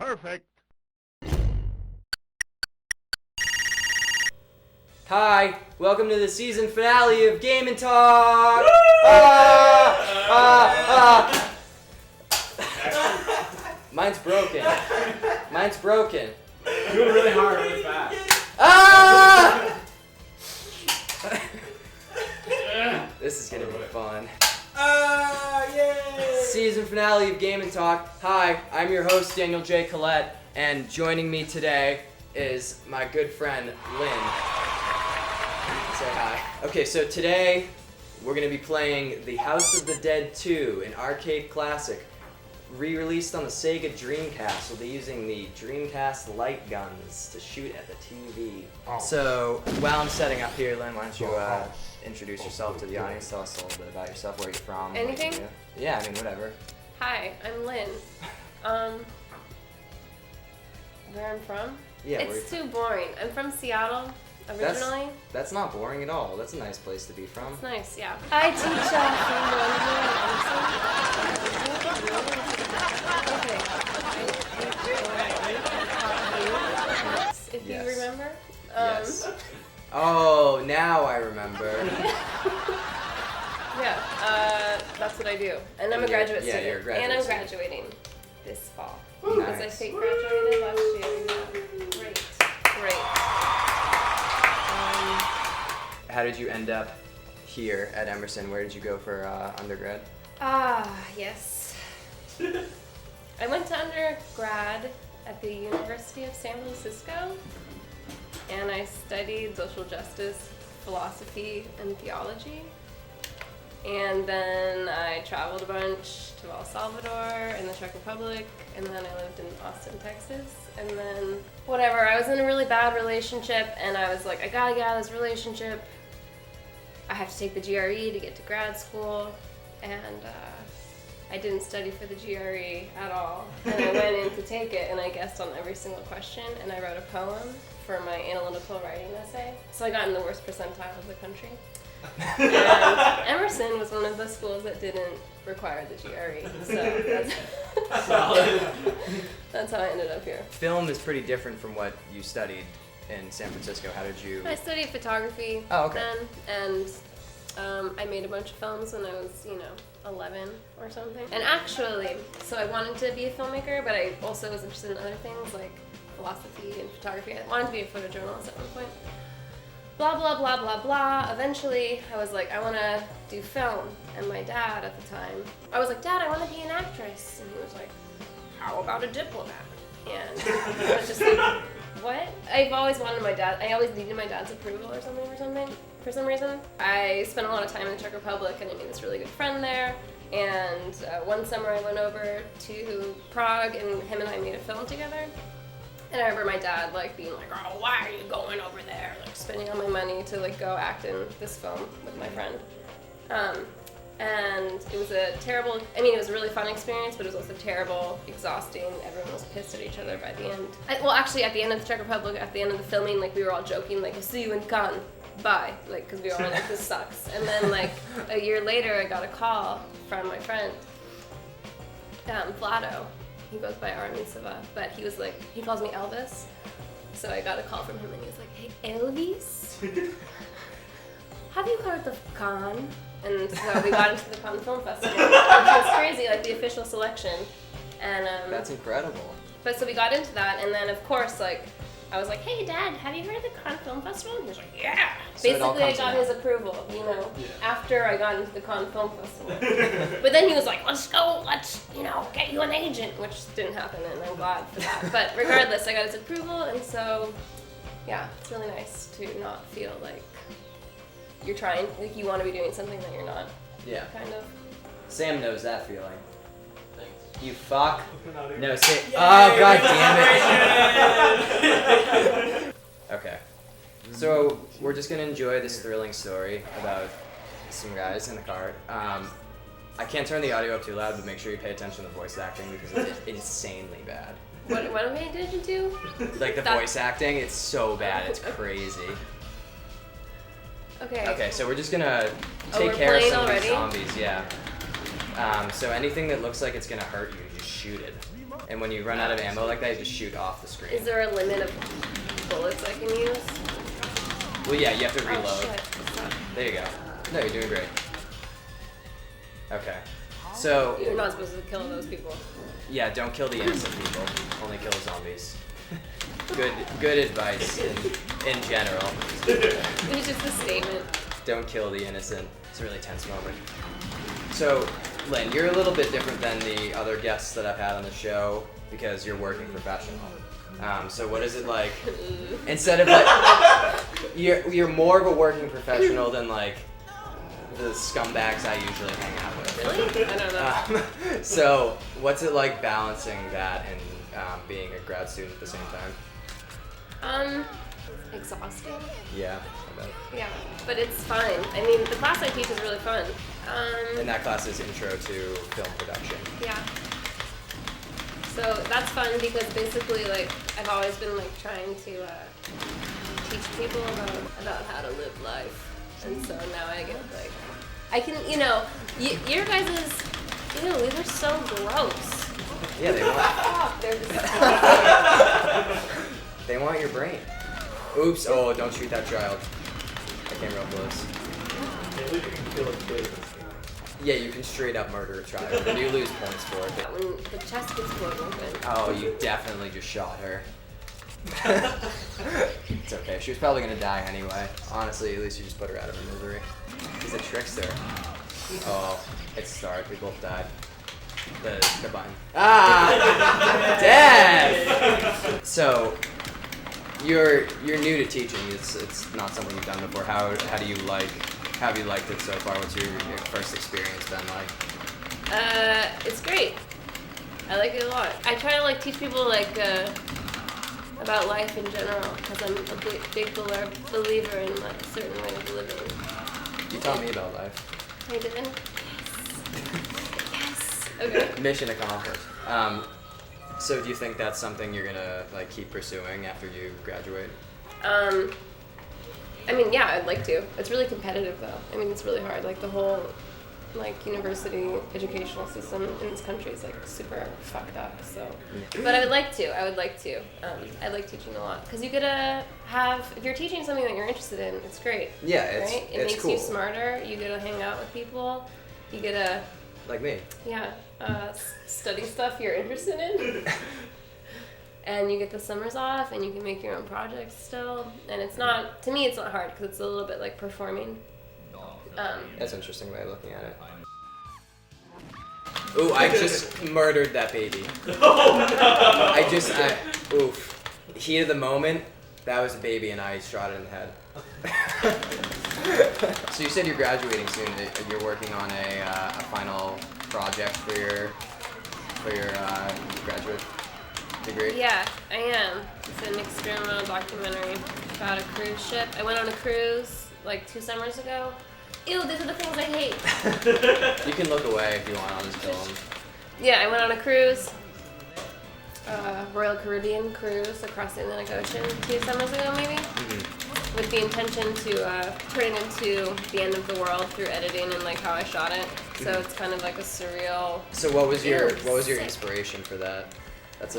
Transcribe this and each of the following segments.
Perfect. Hi, welcome to the season finale of Game and Talk. Mine's broken. Mine's broken. Do it really hard, really fast. This is gonna be fun. Yay! Season finale of Game and Talk. Hi, I'm your host Daniel J. Collette, and joining me today is my good friend Lynne. Say hi. Okay, so today we're gonna be playing The House of the Dead 2, an arcade classic, re-released on the Sega Dreamcast. We'll be using the Dreamcast light guns to shoot at the TV. So while I'm setting up here, Lynne, why don't you introduce yourself to the audience? Tell us a little bit about yourself, where you're from. Anything? What you do. Yeah, I mean, whatever. Hi, I'm Lynne. Where I'm from? Yeah, it's too boring. I'm from Seattle originally. That's not boring at all. That's a nice place to be from. It's nice, yeah. I teach film if you remember. Yes. Oh, now I remember. Yeah, that's what I do. And I'm a graduate student. You're a graduate and I'm student. graduating this fall. Nice. Because I fake graduated last year. Great. How did you end up here at Emerson? Where did you go for undergrad? Yes. I went to undergrad at the University of San Francisco, and I studied social justice, philosophy, and theology. And then I traveled a bunch to El Salvador and the Czech Republic, and then I lived in Austin, Texas. And then, whatever, I was in a really bad relationship, and I was like, I gotta get out of this relationship. I have to take the GRE to get to grad school, and I didn't study for the GRE at all. And I went in to take it, and I guessed on every single question, and I wrote a poem for my analytical writing essay. So I got in the worst percentile of the country. And Emerson was one of the schools that didn't require the GRE, so that's how I ended up here. Film is pretty different from what you studied in San Francisco. How did you? I studied photography then, and I made a bunch of films when I was, 11 or something. And actually, so I wanted to be a filmmaker, but I also was interested in other things like philosophy and photography. I wanted to be a photojournalist at one point. Blah, blah, blah, blah, blah. Eventually, I was like, I want to do film. And my dad at the time, I was like, Dad, I want to be an actress. And he was like, how about a diplomat? And I was just like, what? I've always wanted my dad, I always needed my dad's approval or something for some reason. I spent a lot of time in the Czech Republic, and I made this really good friend there. And one summer I went over to Prague, and him and I made a film together. And I remember my dad being like, oh, why are you going over there? Spending all my money to go act in this film with my friend. And it was a terrible, it was a really fun experience, but it was also terrible, exhausting. Everyone was pissed at each other by the end. Actually, at the end of the Czech Republic, at the end of the filming, we were all joking, I'll see you in Cannes. Bye. Because we all were like, this sucks. And then a year later, I got a call from my friend, Vlado. He goes by Aramisova, but he was he calls me Elvis. So I got a call from him, and he was like, hey, Elvis, have you heard of Cannes? And so we got into the Cannes Film Festival, which was crazy, the official selection. And That's incredible. But so we got into that, and then of course, I was like, hey, Dad, have you heard of the Cannes Film Festival? And he was like, yeah. So basically, I got his approval, after I got into the Cannes Film Festival. But then he was like, let's get you an agent, which didn't happen, and I'm glad for that. But regardless, I got his approval, and so, yeah, it's really nice to not feel like you're trying, you want to be doing something that you're not. Yeah. Kind of. Sam knows that feeling. Thanks. You fuck. No, say. Oh, god damn it. Okay. So, we're just gonna enjoy this thrilling story about some guys in the car. I can't turn the audio up too loud, but make sure you pay attention to the voice acting because it's insanely bad. What am I paying attention to? The voice acting, it's so bad, it's crazy. Okay, so we're just gonna take care of some of these zombies, yeah. So anything that looks like it's gonna hurt you, just shoot it. And when you run out of ammo like that, you just shoot off the screen. Is there a limit of bullets I can use? Well, yeah, you have to reload. Oh, shit. There you go. No, you're doing great. Okay. So, You're not supposed to kill those people. yeah, don't kill the innocent people. Only kill zombies. Good advice in general. It was just a statement. Don't kill the innocent. It's a really tense moment. So, Lynne, you're a little bit different than the other guests that I've had on the show because you're working professional. So what is it like? Instead of like, you're more of a working professional than like the scumbags I usually hang out with. Really? I don't know. So what's it like balancing that and being a grad student at the same time? Exhausting. Yeah, I bet. Yeah, but it's fine. I mean, the class I teach is really fun. And that class is Intro to Film Production. Yeah. So that's fun because basically, like, I've always been like trying to teach people about how to live life, and so now I get like, I can, your guys' these are so gross. Yeah, they want. Oh, they're just. They want your brain. Oops! Oh, don't shoot that child. I came real close. Maybe you can kill a kid. Yeah, you can straight up murder a child, and you lose points for it. When the chest gets blown open. Oh, you definitely just shot her. It's okay. She was probably gonna die anyway. Honestly, at least you just put her out of her misery. He's a trickster. Oh, it started. We both died. The button. Ah! Death! So, you're new to teaching. It's not something you've done before. How have you liked it so far? What's your first experience been like? It's great. I like it a lot. I try to like teach people like about life in general because I'm a big believer in like a certain way of living. You taught me about life. I didn't. Yes. Okay. Mission accomplished. So do you think that's something you're gonna like keep pursuing after you graduate? I mean, yeah, I'd like to. It's really competitive, though. I mean, it's really hard. Like, the whole, like, university educational system in this country is, like, super fucked up, so. But I would like to. I like teaching a lot. Because you get to have, if you're teaching something that you're interested in, it's great. Yeah, right? It makes cool. you smarter. You get to hang out with people. You get to. Like me. Yeah. Study stuff you're interested in. And you get the summers off, and you can make your own projects still. And it's not, to me, it's not hard because it's a little bit like performing. That's an interesting way of looking at it. Ooh, I just murdered that baby. Oh, no! Oof. Heat of the moment, that was a baby, and I shot it in the head. So you said you're graduating soon. You're working on a final project for your graduate degree? Yeah, I am. It's an experimental documentary about a cruise ship. I went on a cruise like 2 summers ago. Ew, these are the things I hate. You can look away if you want. I'll just film. Yeah, I went on a cruise. Royal Caribbean cruise across the Atlantic Ocean 2 summers ago, maybe. Mm-hmm. With the intention to turn it into the end of the world through editing and like how I shot it. So it's kind of like a surreal. So what was your sick. inspiration for that? It's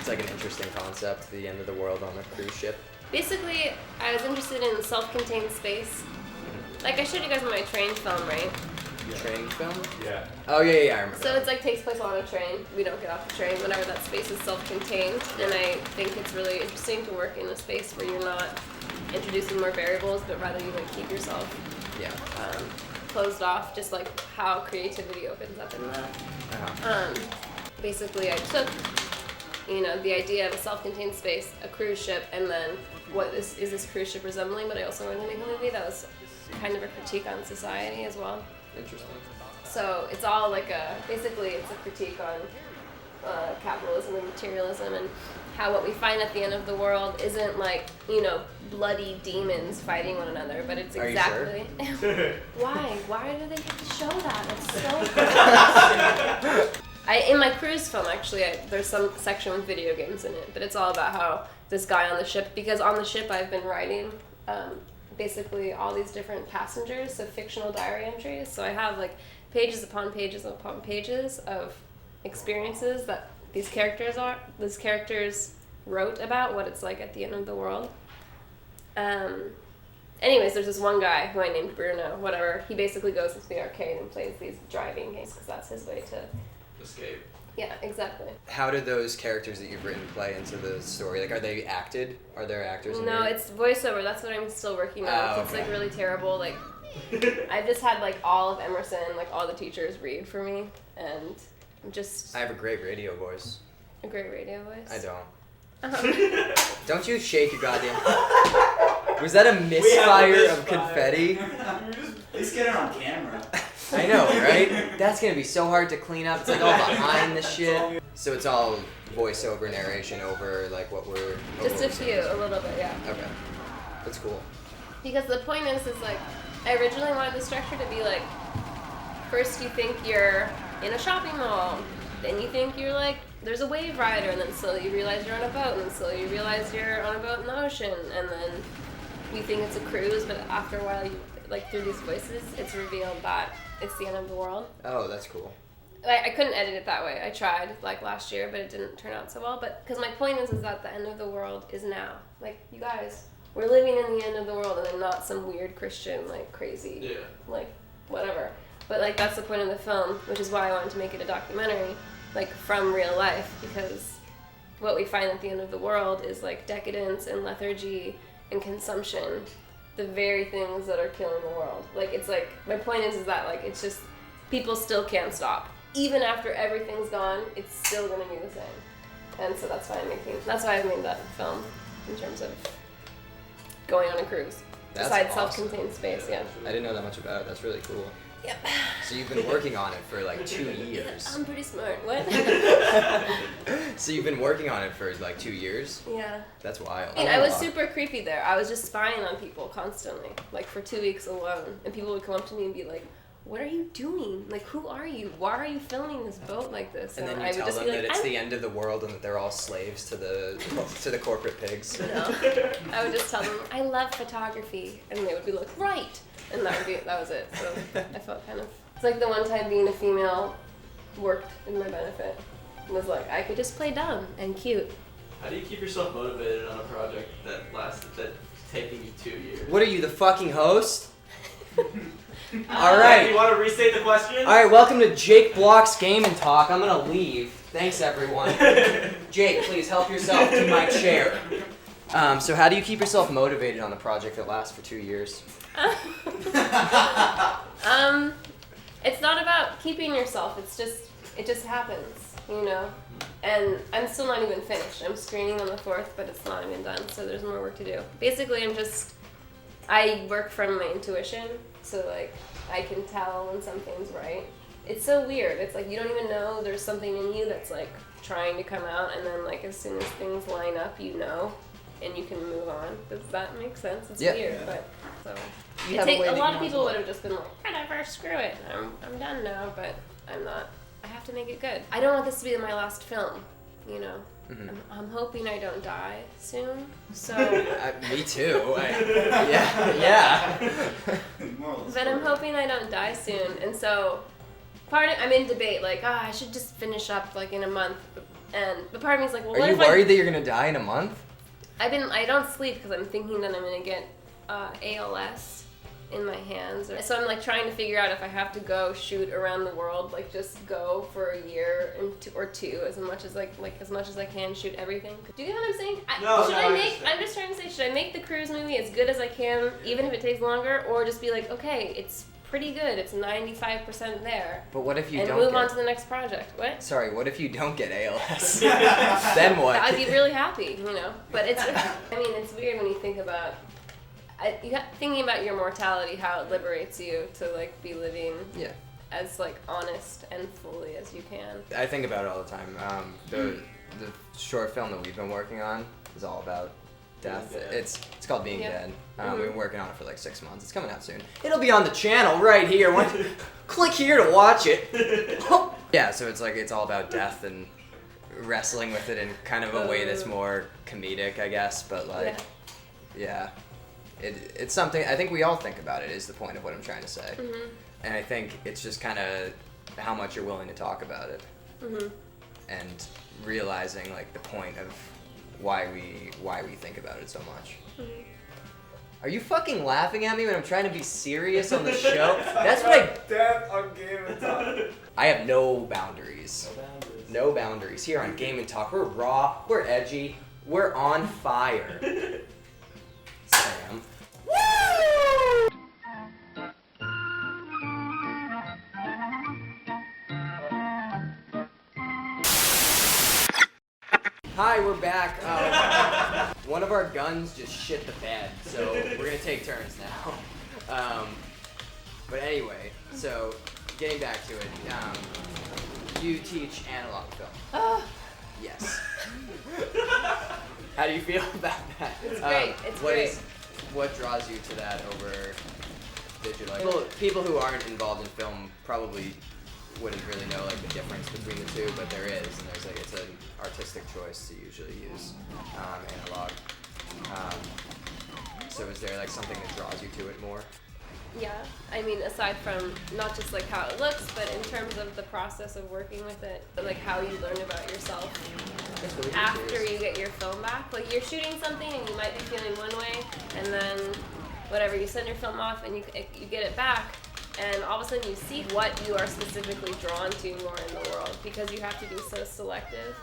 like an interesting concept, the end of the world on a cruise ship. Basically, I was interested in self-contained space. Like I showed you guys in my train film, right? Train film? Yeah. Oh yeah, I remember. So it's like takes place on a train. We don't get off the train whenever that space is self-contained. And I think it's really interesting to work in a space where you're not introducing more variables, but rather you like keep yourself closed off, just like how creativity opens up in that. Uh-huh. Basically, I took the idea of a self-contained space, a cruise ship, and then what is this cruise ship resembling, but I also wanted to make a movie that was kind of a critique on society as well. Interesting. So it's all like basically it's a critique on capitalism and materialism and how what we find at the end of the world isn't like, bloody demons fighting one another, but it's exactly... Are you sure? Why? Why do they get to show that? It's so gross. In my cruise film, actually, there's some section with video games in it, but it's all about how this guy on the ship, because on the ship I've been writing basically all these different passengers, so fictional diary entries. So I have like pages upon pages upon pages of experiences that these characters wrote about what it's like at the end of the world. Anyways, there's this one guy who I named Bruno, whatever. He basically goes into the arcade and plays these driving games because that's his way to Escape. Yeah, exactly. How do those characters that you've written play into the story? Like, are they acted? Are there actors? No, it's voiceover. That's what I'm still working on. Oh, It's okay. like really terrible. Like, I've just had like all of Emerson, like all the teachers read for me, and I'm just I have a great radio voice. a great radio voice. I don't. Uh-huh. Don't you shake your goddamn... Was that a misfire of confetti? At least get it on camera. I know, right? That's gonna be so hard to clean up. It's like all behind the shit. So it's all voiceover narration over like what we're... Just a few, a little bit, yeah. Okay. That's cool. Because the point is like, I originally wanted the structure to be like, first you think you're in a shopping mall, then you think you're like, there's a wave rider, and then slowly you realize you're on a boat, and then slowly you realize you're on a boat in the ocean, and then you think it's a cruise, but after a while, you like through these voices, it's revealed that it's the end of the world. Oh, that's cool. I couldn't edit it that way. I tried like last year, but it didn't turn out so well. But because my point is that the end of the world is now. Like, you guys, we're living in the end of the world, and I'm not some weird Christian, like crazy, like whatever. But like that's the point of the film, which is why I wanted to make it a documentary, like from real life, because what we find at the end of the world is like decadence and lethargy and consumption, the very things that are killing the world. Like, it's like, my point is that like it's just people still can't stop. Even after everything's gone, it's still gonna be the same. And so that's why I made that film in terms of going on a cruise. That's Besides awesome. self-contained space, yeah. I didn't know that much about it. That's really cool. Yep. So you've been working on it for like 2 years. I'm pretty smart. What? So you've been working on it for like 2 years? Yeah. That's wild. I mean, I was super creepy there. I was just spying on people constantly, like for 2 weeks alone. And people would come up to me and be like, "What are you doing? Like, who are you? Why are you filming this boat like this?" And then I you would tell just them be that like, it's the end of the world and that they're all slaves to the corporate pigs. No. I would just tell them, "I love photography," and they would be like, "Right," and that was it. So I felt kind of. It's like the one time being a female worked in my benefit. It was like I could just play dumb and cute. How do you keep yourself motivated on a project that's taking you 2 years? What are you, the fucking host? All right. You want to restate the question? All right, welcome to Jake Block's Game and Talk. I'm gonna leave. Thanks, everyone. Jake, please help yourself to my chair. So how do you keep yourself motivated on a project that lasts for 2 years? It's not about keeping yourself. It just happens, you know. And I'm still not even finished. I'm screening on the 4th, but it's not even done. So there's more work to do. Basically, I work from my intuition. So like, I can tell when something's right. It's so weird. It's like you don't even know there's something in you that's like trying to come out, and then like as soon as things line up, you know, and you can move on. Does that make sense? It's weird, but so. A lot of people would have just been like, whatever, screw it. I'm done now, but I'm not. I have to make it good. I don't want this to be my last film, you know. Mm-hmm. I'm hoping I don't die soon. So. Me too. Yeah. But I'm hoping I don't die soon, and so I'm in debate. Like, I should just finish up like in a month, but part of me is like, well, what Are you if worried that you're gonna die in a month? I don't sleep because I'm thinking that I'm gonna get ALS in my hands. So I'm like trying to figure out if I have to go shoot around the world, like just go for a year or two, as much as I can, shoot everything. Do you get what I'm saying? I'm just trying to say, should I make the cruise movie as good as I can, even if it takes longer, or just be like, okay, it's pretty good, it's 95% there. But what if you and don't move on to the next project? What? Sorry, what if you don't get ALS? Then what? I'd be really happy, you know. But it's weird when you think about. Thinking about your mortality, how it liberates you to like be living as like honest and fully as you can. I think about it all the time. The short film that we've been working on is all about death. It's called Being Dead. We've been working on it for like 6 months. It's coming out soon. It'll be on the channel right here. Click here to watch it. Yeah, so it's all about death and wrestling with it in kind of a way that's more comedic, I guess. But like, yeah. It's something, I think we all think about it, is the point of what I'm trying to say. Mm-hmm. And I think it's just kind of how much you're willing to talk about it. Mm-hmm. and realizing like the point of why we think about it so much. Mm-hmm. Are you fucking laughing at me when I'm trying to be serious on the show? That's what I. Death on Game and Talk. I have no boundaries. No boundaries here on Game and Talk. We're raw. We're edgy. We're on fire. Sam. Woo! Hi, we're back. One of our guns just shit the bed, so we're gonna take turns now. But anyway, so getting back to it, you teach analog film. Yes. How do you feel about that? It's great. It's great. What draws you to that over digital? People who aren't involved in film probably wouldn't really know like the difference between the two, but there is, and there's like it's an artistic choice to usually use analog. So is there like something that draws you to it more? Yeah, I mean, aside from not just like how it looks, but in terms of the process of working with it, but like how you learn about yourself after you get your film back. Like you're shooting something and you might be feeling one way, and then whatever, you send your film off and you get it back, and all of a sudden you see what you are specifically drawn to more in the world, because you have to be so selective.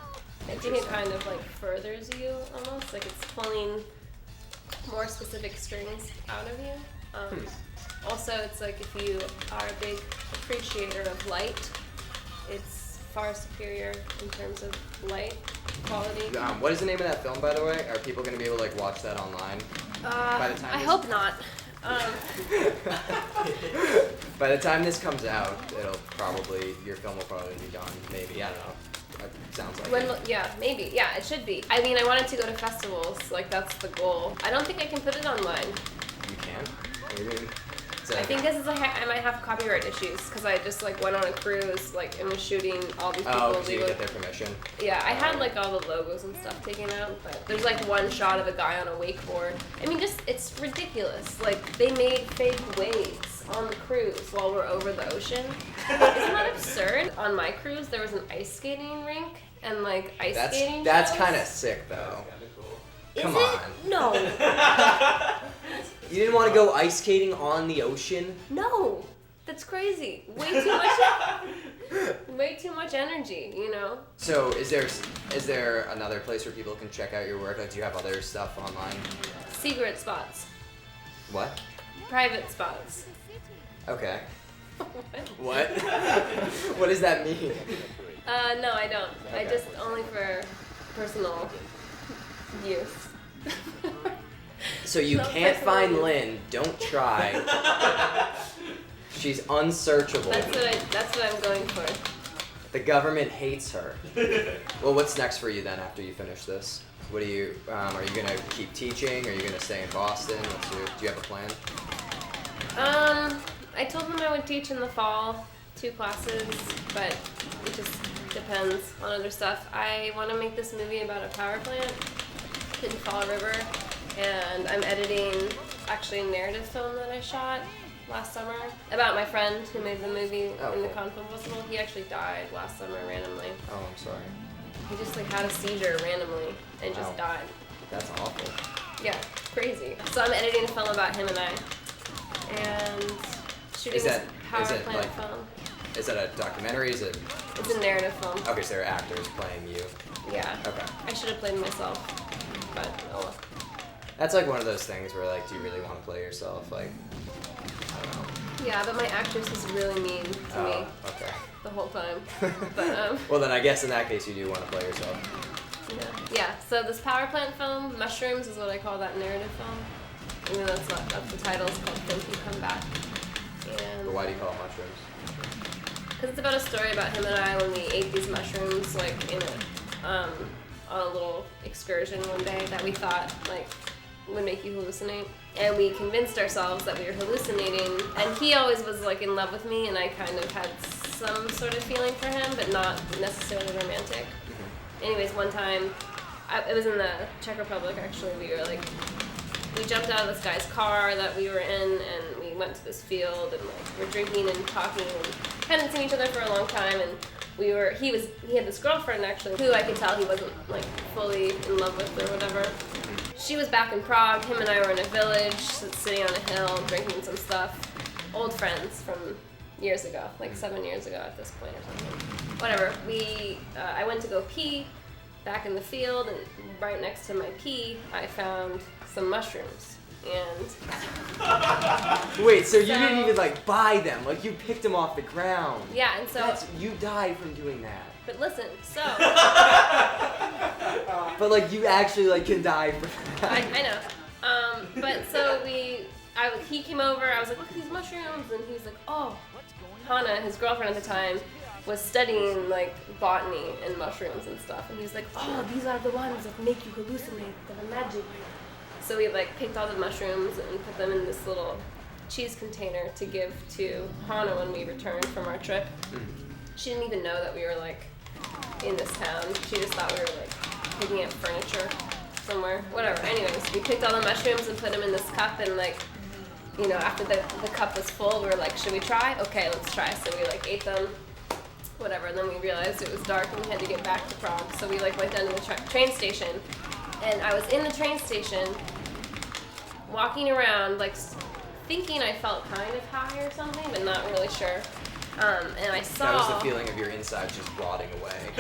I think it kind of like furthers you almost, like it's pulling more specific strings out of you. Also, it's like if you are a big appreciator of light, it's far superior in terms of light quality. What is the name of that film, by the way? Are people going to be able to like watch that online? By the time I hope not. By the time this comes out, your film will probably be done. Maybe, I don't know. It sounds like it. Yeah, maybe. Yeah, it should be. I mean, I wanted to go to festivals. Like that's the goal. I don't think I can put it online. You can? Maybe. I think this is I might have copyright issues because I just like went on a cruise like and was shooting all these people. Oh, so you get their permission. Yeah, I had like all the logos and stuff taken out, but there's like one shot of a guy on a wakeboard. I mean, just it's ridiculous. Like they made fake waves on the cruise while we're over the ocean. Isn't that absurd? On my cruise, there was an ice skating rink and like ice skating. That's shows. kind of sick though. Is Come it? on. No. You didn't want to go ice skating on the ocean? No. That's crazy. Way too much energy, you know? So is there another place where people can check out your work? Like do you have other stuff online? Secret spots. What? Private spots. Okay. What? What does that mean? No, I don't. Okay. I just only for personal use. So you Not can't personal find use. Lynn. Don't try. She's unsearchable. That's what I'm going for. The government hates her. Well, what's next for you then after you finish this? What are you gonna keep teaching? Are you gonna stay in Boston? Do you have a plan? I told them I would teach in the fall, 2 classes, but it just depends on other stuff. I want to make this movie about a power plant in Fall River, and I'm editing actually a narrative film that I shot last summer about my friend who made the movie in the Cannes Film Festival. He actually died last summer randomly. Oh, I'm sorry. He just like had a seizure randomly and just died. That's awful. Yeah, crazy. So I'm editing a film about him and I, and shooting this power plant film. Is that a documentary? Is it? It's a narrative film. Okay, so there are actors playing you. Yeah. Okay. I should have played myself, but oh well. That's like one of those things where like, do you really want to play yourself? Like, I don't know. Yeah, but my actress was really mean to me Okay. the whole time. But Well, then I guess in that case you do want to play yourself. yeah. So this power plant film, Mushrooms, is what I call that narrative film. I mean, that's the title. It's called Think You Come Back. And But why do you call it Mushrooms? because it's about a story about him and I when we ate these mushrooms, like on a little excursion one day that we thought like would make you hallucinate, and we convinced ourselves that we were hallucinating. And he always was like in love with me, and I kind of had some sort of feeling for him, but not necessarily romantic. Anyways, one time, it was in the Czech Republic actually. We jumped out of this guy's car that we were in, and we went to this field, and like we're drinking and talking, and hadn't seen each other for a long time, and he had this girlfriend actually who I could tell he wasn't like fully in love with or whatever. She was back in Prague. Him and I were in a village, sitting on a hill, drinking some stuff. Old friends from years ago, like 7 years ago at this point or something. Whatever. I went to go pee back in the field, and right next to my pee, I found some mushrooms. And wait, so you didn't even like buy them? Like you picked them off the ground? Yeah, and so you died from doing that. But listen, so but like you actually like can die from that. I know. But so he came over. I was like, look at these mushrooms, and he was like, oh. Hannah, his girlfriend at the time, was studying like botany and mushrooms and stuff, and he was like, oh, these are the ones that make you hallucinate. They're magic. So we like picked all the mushrooms and put them in this little cheese container to give to Hannah when we returned from our trip. She didn't even know that we were like in this town. She just thought we were like picking up furniture somewhere. Whatever. Anyways, we picked all the mushrooms and put them in this cup, and like, you know, after the cup was full, we were like, should we try? Okay, let's try. So we like ate them, whatever, and then we realized it was dark and we had to get back to Prague. So we like went down to the train station, and I was in the train station, walking around, like thinking I felt kind of high or something, but not really sure. And I saw... That was the feeling of your insides just rotting away.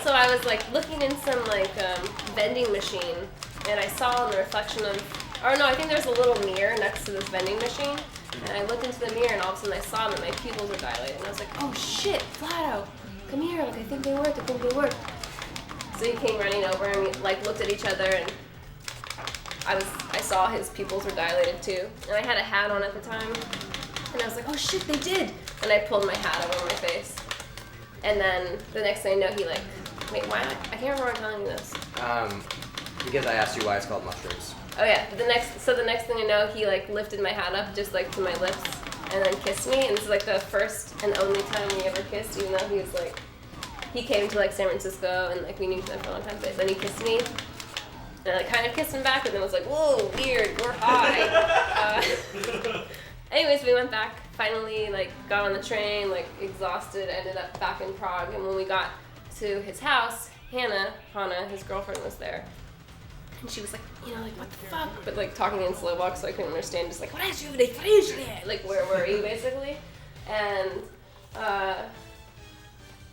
So I was like looking in some like vending machine, and I saw in the reflection of... Or no, I think there's a little mirror next to this vending machine. And I looked into the mirror, and all of a sudden I saw that my pupils were dilated. And I was like, oh shit, Flato, come here, like I think they work. So he came running over, and we like looked at each other, and I saw his pupils were dilated too. And I had a hat on at the time. And I was like, oh shit, they did. And I pulled my hat over my face. And then the next thing I know, he like, wait, why? I can't remember telling you this. Because I asked you why it's called mushrooms. Oh yeah, the next thing I know, he like lifted my hat up just like to my lips and then kissed me. And this is like the first and only time we ever kissed, even though he was like, he came to like San Francisco and like we knew each other for a long time, but then he kissed me. And I like kind of kissed him back, and then was like, whoa, weird, we're high. Anyways, we went back, finally like got on the train, like exhausted, ended up back in Prague. And when we got to his house, Hannah, his girlfriend, was there. And she was like, you know, like, what the fuck? But like talking in Slovak, so I couldn't understand, just like, what is you, like, where were you, basically? And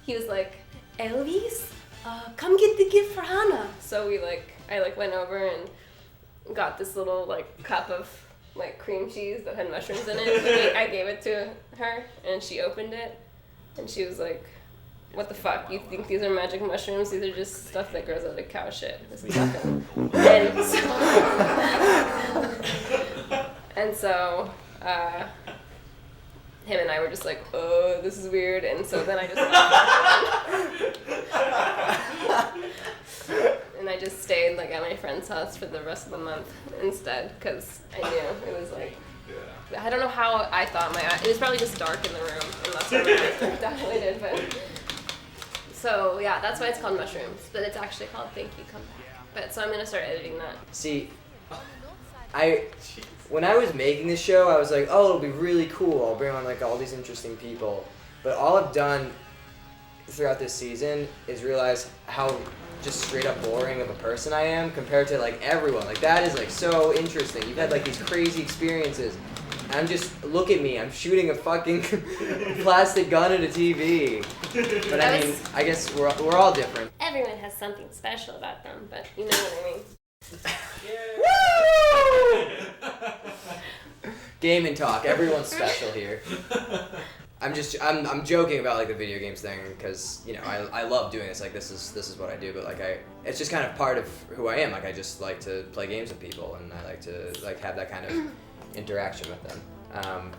he was like, Elvis, come get the gift for Hannah. So I went over and got this little like cup of like cream cheese that had mushrooms in it. I gave it to her, and she opened it, and she was like, what the fuck? You think these are magic mushrooms? These are just stuff that grows out of cow shit. And so him and I were just like, oh, this is weird. And so then I just stayed like at my friend's house for the rest of the month instead, because I knew it was like, I don't know how I thought it was probably just dark in the room, unless my eyes were dilated, but. So yeah, that's why it's called mushrooms, but it's actually called Thank You, Come Back. But so I'm gonna start editing that. See, when I was making this show, I was like, oh, it'll be really cool. I'll bring on like all these interesting people. But all I've done throughout this season is realize how just straight up boring of a person I am compared to like everyone. Like that is like so interesting. You've had like these crazy experiences. I'm just, look at me, I'm shooting a fucking plastic gun at a TV. But I mean, I guess we're all different. Everyone has something special about them, but you know what I mean. Woo! Game and talk, everyone's special here. I'm joking about like the video games thing because, you know, I love doing this. Like this is what I do, but like it's just kind of part of who I am. Like I just like to play games with people, and I like to like have that kind of interaction with them.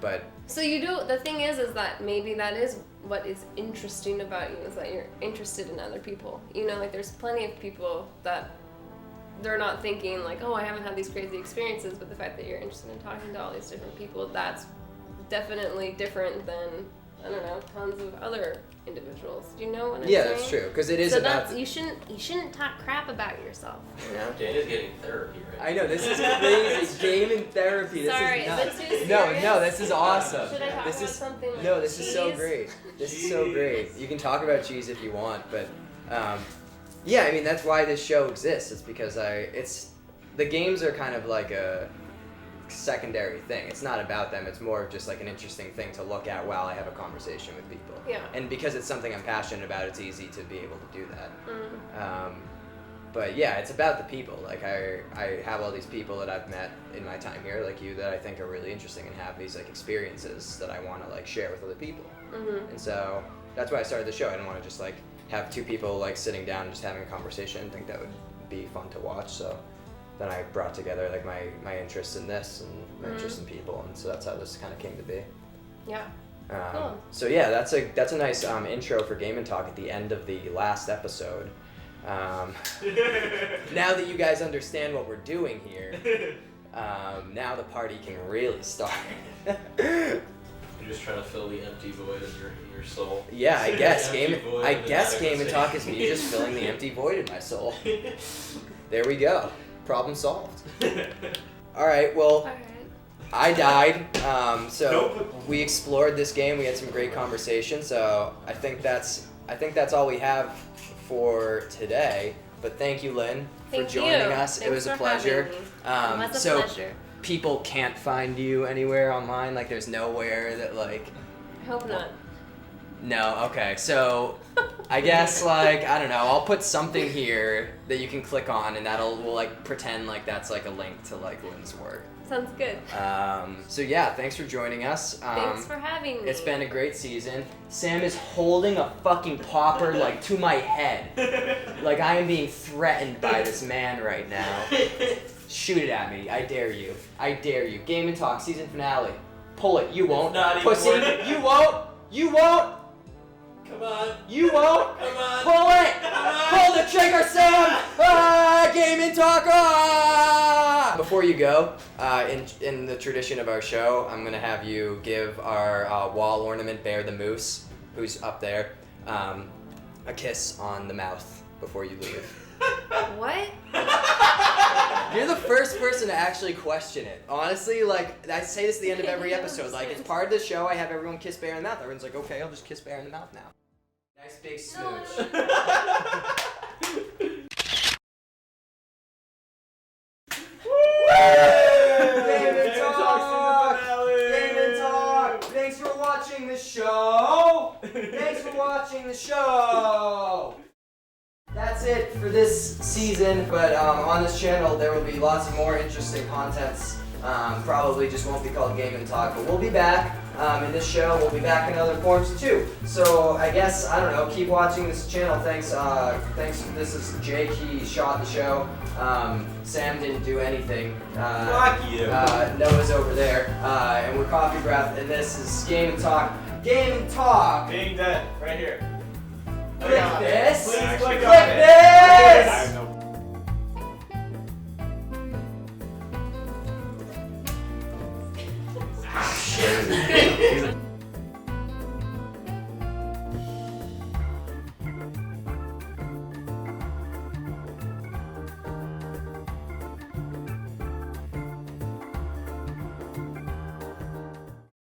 But so you do. The thing is that maybe that is what is interesting about you, is that you're interested in other people. You know, like there's plenty of people that they're not thinking like, oh, I haven't had these crazy experiences, but the fact that you're interested in talking to all these different people, that's definitely different than I don't know, tons of other individuals. Do you know what I'm Yeah, saying? that's true. Because it is So about. that's, you shouldn't talk crap about yourself, you know? Daniel's getting therapy right I know, this is crazy. Gaming therapy. This Sorry, is is nuts. it too serious? No, this is awesome. Should I talk This about is something like no, this is so cheese? great. This is so great. You can talk about cheese if you want, but yeah, I mean that's why this show exists. It's because the games are kind of like a secondary thing. It's not about them. It's more of just like an interesting thing to look at while I have a conversation with people. Yeah. And because it's something I'm passionate about, it's easy to be able to do that. Mm. But yeah, it's about the people. Like I have all these people that I've met in my time here, like you, that I think are really interesting and have these like experiences that I want to like share with other people. Mm-hmm. And so that's why I started the show. I didn't want to just like have two people like sitting down and just having a conversation. I think that would be fun to watch. So then I brought together like my interest in this and my interest in people, and so that's how this kind of came to be. Yeah. Cool. So yeah, that's a nice intro for Game and Talk at the end of the last episode. Now that you guys understand what we're doing here, now the party can really start. You're just trying to fill the empty void in your soul. Yeah, I guess Empty void of Game and inadequacy. Talk is me just filling the empty void in my soul. There we go. Problem solved. All right. Well, Alright. I died. So we explored this game. We had some great conversation. So I think that's all we have for today. But thank you, Lynn, for Thank joining you. us. Thanks It was a for pleasure. having me. It was a So pleasure. people can't find you anywhere online. Like there's nowhere that like. I hope not. No, okay. So I guess like I don't know, I'll put something here that you can click on and we'll like pretend like that's like a link to like Lynn's work. Sounds good. So yeah, thanks for joining us. Thanks for having me. It's been a great season. Sam is holding a fucking popper like to my head. Like I am being threatened by this man right now. Shoot it at me. I dare you. I dare you. Game and Talk season finale. Pull it. You won't. Not even Pussy. worth it. You won't. You won't. Come on. You won't. Come on. Pull it. Come on. Pull the trigger, Sam. Game and Talk. Ah! Before you go, in the tradition of our show, I'm gonna have you give our wall ornament Bear the Moose, who's up there, a kiss on the mouth before you leave. What? You're the first person to actually question it. Honestly, like, I say this at the end of every episode. Like, it's part of the show, I have everyone kiss Bear in the mouth. Everyone's like, okay, I'll just kiss Bear in the mouth now. Nice big smooch. Game and Talk! Game and Talk! Thanks for watching the show! Thanks for watching the show! That's it for this season, but on this channel there will be lots of more interesting contents. Probably just won't be called Game and Talk, but we'll be back in this show. We'll be back in other forms too. So I guess, I don't know, keep watching this channel. Thanks. This is Jake, he shot the show. Sam didn't do anything. Fuck you. Noah's over there. And we're Coffee Breath, and this is Game and Talk. Game and Talk! Being dead, right here. Click this! Please Click click on it. this! I know. Shit.